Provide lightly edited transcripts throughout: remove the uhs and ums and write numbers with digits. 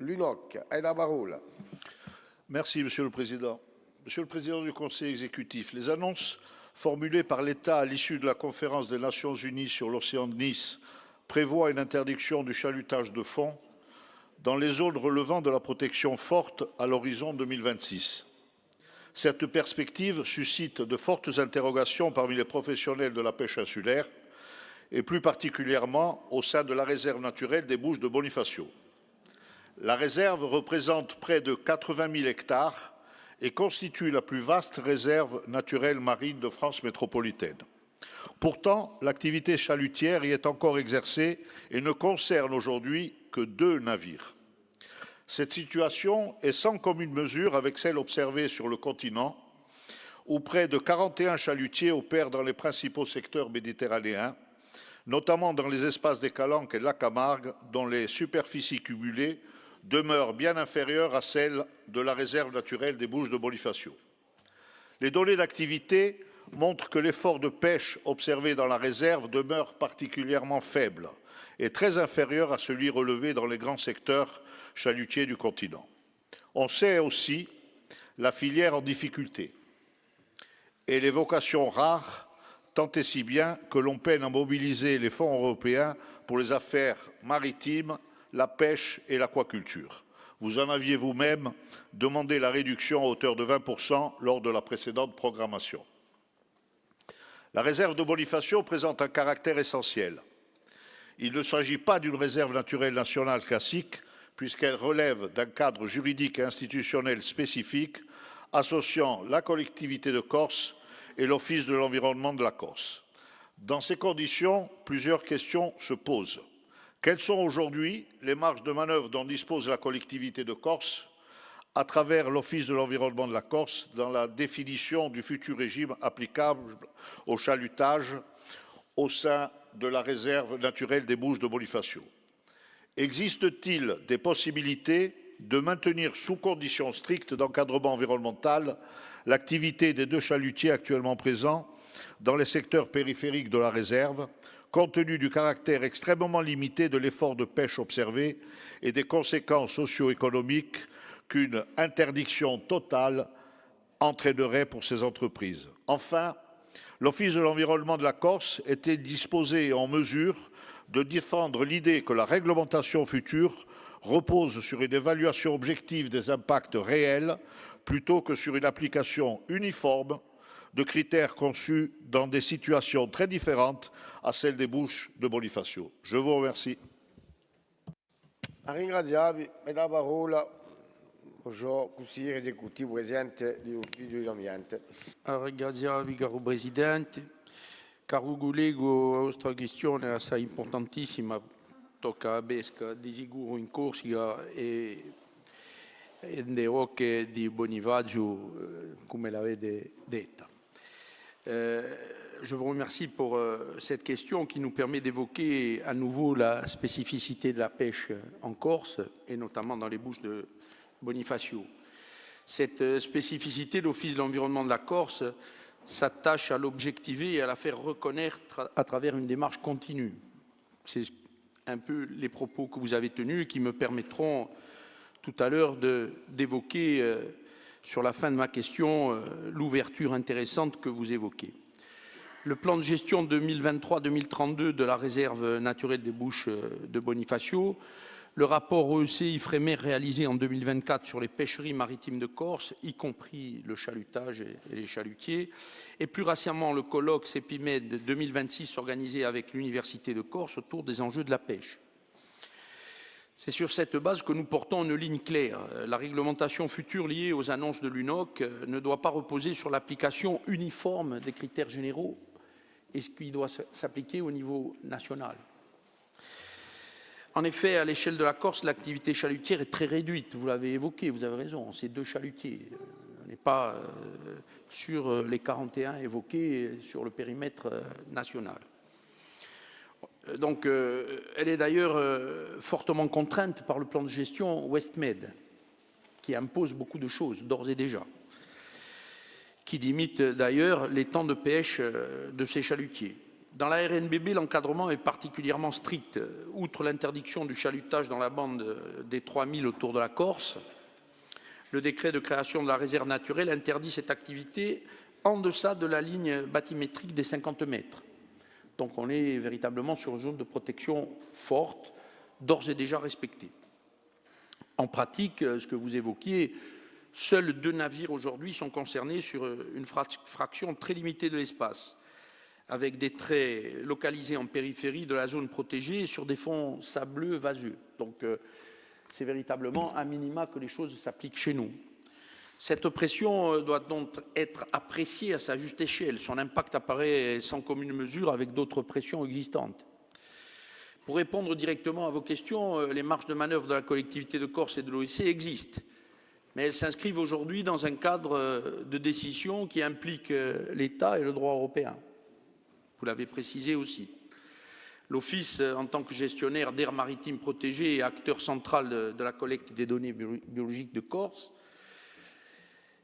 Lunoc, hai la parole. Merci, Monsieur le Président. Monsieur le Président du Conseil exécutif, les annonces formulées par l'État à l'issue de la conférence des Nations Unies sur l'océan de Nice prévoient une interdiction du chalutage de fond dans les zones relevant de la protection forte à l'horizon 2026. Cette perspective suscite de fortes interrogations parmi les professionnels de la pêche insulaire et plus particulièrement au sein de la réserve naturelle des Bouches de Bonifacio. La réserve représente près de 80 000 hectares et constitue la plus vaste réserve naturelle marine de France métropolitaine. Pourtant, l'activité chalutière y est encore exercée et ne concerne aujourd'hui que 2 navires. Cette situation est sans commune mesure avec celle observée sur le continent, où près de 41 chalutiers opèrent dans les principaux secteurs méditerranéens, notamment dans les espaces des Calanques et de la Camargue, dont les superficies cumulées demeurent bien inférieures à celles de la réserve naturelle des Bouches de Bonifacio. Les données d'activité montrent que l'effort de pêche observé dans la réserve demeure particulièrement faible et très inférieur à celui relevé dans les grands secteurs chalutiers du continent. On sait aussi la filière en difficulté et les vocations rares, tant et si bien que l'on peine à mobiliser les fonds européens pour les affaires maritimes, la pêche et l'aquaculture. Vous en aviez vous-même demandé la réduction à hauteur de 20% lors de la précédente programmation. La réserve de Bonifacio présente un caractère essentiel. Il ne s'agit pas d'une réserve naturelle nationale classique, puisqu'elle relève d'un cadre juridique et institutionnel spécifique associant la collectivité de Corse et l'Office de l'environnement de la Corse. Dans ces conditions, plusieurs questions se posent. Quelles sont aujourd'hui les marges de manœuvre dont dispose la collectivité de Corse à travers l'Office de l'environnement de la Corse dans la définition du futur régime applicable au chalutage au sein de la réserve naturelle des Bouches de Bonifacio? Existe-t-il des possibilités de maintenir sous conditions strictes d'encadrement environnemental l'activité des 2 chalutiers actuellement présents dans les secteurs périphériques de la réserve, compte tenu du caractère extrêmement limité de l'effort de pêche observé et des conséquences socio-économiques qu'une interdiction totale entraînerait pour ces entreprises? Enfin, l'Office de l'environnement de la Corse était disposé et en mesure de défendre l'idée que la réglementation future repose sur une évaluation objective des impacts réels plutôt que sur une application uniforme de critères conçus dans des situations très différentes à celles des Bouches de Bonifacio. Je vous remercie. Ringraziavi, e la parola ao consigliere esecutivo presidente dell'Ufficio dell'Ambiente. Ringraziavi, caro Presidente. Caro collego, la vostra questione è assai importantissima, tocca a pesca di sicuro in Corsica e nelle rocche di Bonifacio, come l'avete detta. Je vous remercie pour cette question qui nous permet d'évoquer à nouveau la spécificité de la pêche en Corse et notamment dans les Bouches de Bonifacio. Cette spécificité, l'Office de l'environnement de la Corse s'attache à l'objectiver et à la faire reconnaître à travers une démarche continue. C'est un peu les propos que vous avez tenus et qui me permettront tout à l'heure d'évoquer sur la fin de ma question l'ouverture intéressante que vous évoquez. Le plan de gestion 2023-2032 de la réserve naturelle des Bouches de Bonifacio, le rapport OEC-IFREMER réalisé en 2024 sur les pêcheries maritimes de Corse, y compris le chalutage et les chalutiers, et plus récemment le colloque CEPIMED 2026 organisé avec l'Université de Corse autour des enjeux de la pêche. C'est sur cette base que nous portons une ligne claire. La réglementation future liée aux annonces de l'UNOC ne doit pas reposer sur l'application uniforme des critères généraux et ce qui doit s'appliquer au niveau national. En effet, à l'échelle de la Corse, l'activité chalutière est très réduite. Vous l'avez évoqué, vous avez raison, c'est 2 chalutiers. On n'est pas sur les 41 évoqués sur le périmètre national. Donc, elle est d'ailleurs fortement contrainte par le plan de gestion Westmed, qui impose beaucoup de choses, d'ores et déjà, qui limite d'ailleurs les temps de pêche de ces chalutiers. Dans la RNBB, l'encadrement est particulièrement strict. Outre l'interdiction du chalutage dans la bande des 3000 autour de la Corse, le décret de création de la réserve naturelle interdit cette activité en deçà de la ligne bathymétrique des 50 mètres. Donc on est véritablement sur une zone de protection forte, d'ores et déjà respectée. En pratique, ce que vous évoquiez, seuls 2 navires aujourd'hui sont concernés sur une fraction très limitée de l'espace, avec des traits localisés en périphérie de la zone protégée sur des fonds sableux vaseux. Donc c'est véritablement à minima que les choses s'appliquent chez nous. Cette pression doit donc être appréciée à sa juste échelle. Son impact apparaît sans commune mesure avec d'autres pressions existantes. Pour répondre directement à vos questions, les marges de manœuvre de la collectivité de Corse et de l'OEC existent, mais elles s'inscrivent aujourd'hui dans un cadre de décision qui implique l'État et le droit européen. Vous l'avez précisé aussi. L'Office, en tant que gestionnaire d'aires maritimes protégées et acteur central de la collecte des données biologiques de Corse,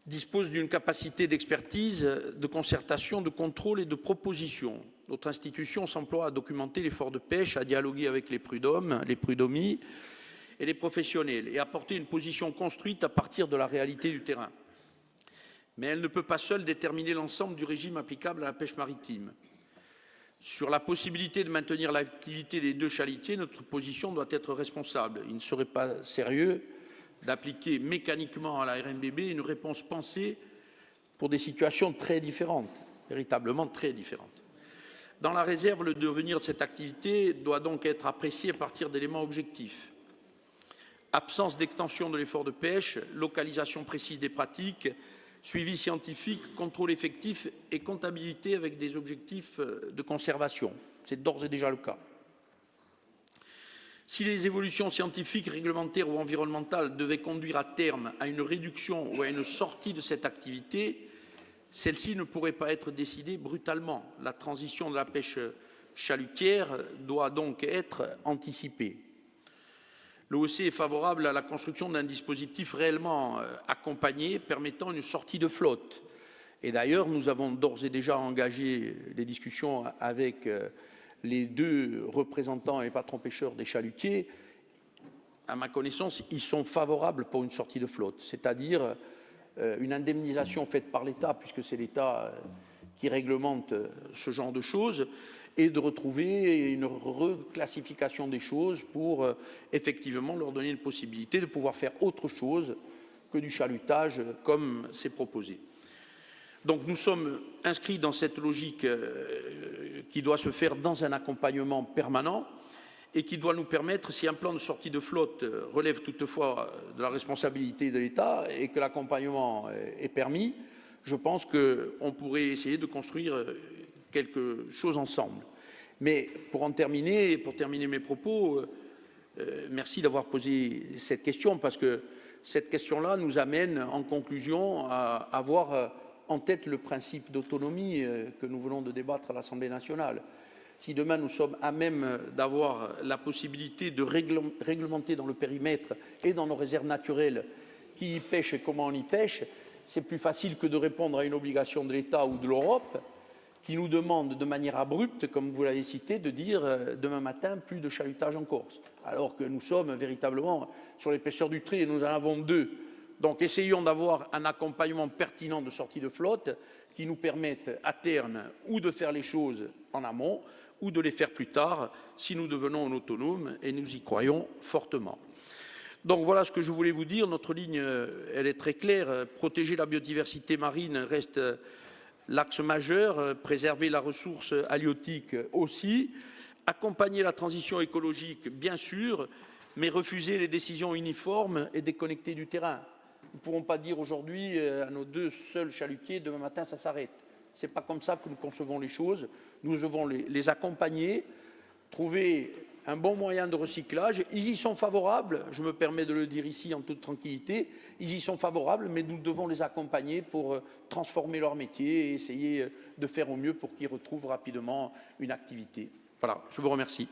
dispose d'une capacité d'expertise, de concertation, de contrôle et de proposition. Notre institution s'emploie à documenter l'effort de pêche, à dialoguer avec les prud'hommes, les prud'homies et les professionnels et à apporter une position construite à partir de la réalité du terrain. Mais elle ne peut pas seule déterminer l'ensemble du régime applicable à la pêche maritime. Sur la possibilité de maintenir l'activité des 2 chalutiers, notre position doit être responsable. Il ne serait pas sérieux d'appliquer mécaniquement à la RNBB une réponse pensée pour des situations très différentes, véritablement très différentes. Dans la réserve, le devenir de cette activité doit donc être apprécié à partir d'éléments objectifs. Absence d'extension de l'effort de pêche, localisation précise des pratiques, suivi scientifique, contrôle effectif et comptabilité avec des objectifs de conservation. C'est d'ores et déjà le cas. Si les évolutions scientifiques, réglementaires ou environnementales devaient conduire à terme à une réduction ou à une sortie de cette activité, celle-ci ne pourrait pas être décidée brutalement. La transition de la pêche chalutière doit donc être anticipée. L'OEC est favorable à la construction d'un dispositif réellement accompagné permettant une sortie de flotte. Et d'ailleurs, nous avons d'ores et déjà engagé les discussions avec les 2 représentants et patrons pêcheurs des chalutiers. À ma connaissance, ils sont favorables pour une sortie de flotte, c'est-à-dire une indemnisation faite par l'État, puisque c'est l'État qui réglemente ce genre de choses, et de retrouver une reclassification des choses pour effectivement leur donner une possibilité de pouvoir faire autre chose que du chalutage comme c'est proposé. Donc nous sommes inscrits dans cette logique qui doit se faire dans un accompagnement permanent et qui doit nous permettre, si un plan de sortie de flotte relève toutefois de la responsabilité de l'État et que l'accompagnement est permis, je pense qu'on pourrait essayer de construire quelque chose ensemble. Mais pour en terminer, pour terminer mes propos, merci d'avoir posé cette question parce que cette question-là nous amène en conclusion à avoir en tête le principe d'autonomie que nous venons de débattre à l'Assemblée nationale. Si demain nous sommes à même d'avoir la possibilité de réglementer dans le périmètre et dans nos réserves naturelles qui y pêche et comment on y pêche, c'est plus facile que de répondre à une obligation de l'État ou de l'Europe qui nous demande de manière abrupte, comme vous l'avez cité, de dire demain matin plus de chalutage en Corse. Alors que nous sommes véritablement sur l'épaisseur du trait et nous en avons 2. Donc essayons d'avoir un accompagnement pertinent de sortie de flotte qui nous permette à terme ou de faire les choses en amont ou de les faire plus tard si nous devenons autonomes et nous y croyons fortement. Donc voilà ce que je voulais vous dire. Notre ligne, elle est très claire. Protéger la biodiversité marine reste l'axe majeur, préserver la ressource halieutique aussi, accompagner la transition écologique bien sûr, mais refuser les décisions uniformes et déconnectées du terrain. Nous ne pourrons pas dire aujourd'hui à nos 2 seuls chalutiers, demain matin ça s'arrête. Ce n'est pas comme ça que nous concevons les choses. Nous devons les accompagner, trouver un bon moyen de recyclage. Ils y sont favorables, je me permets de le dire ici en toute tranquillité, ils y sont favorables, mais nous devons les accompagner pour transformer leur métier et essayer de faire au mieux pour qu'ils retrouvent rapidement une activité. Voilà, je vous remercie.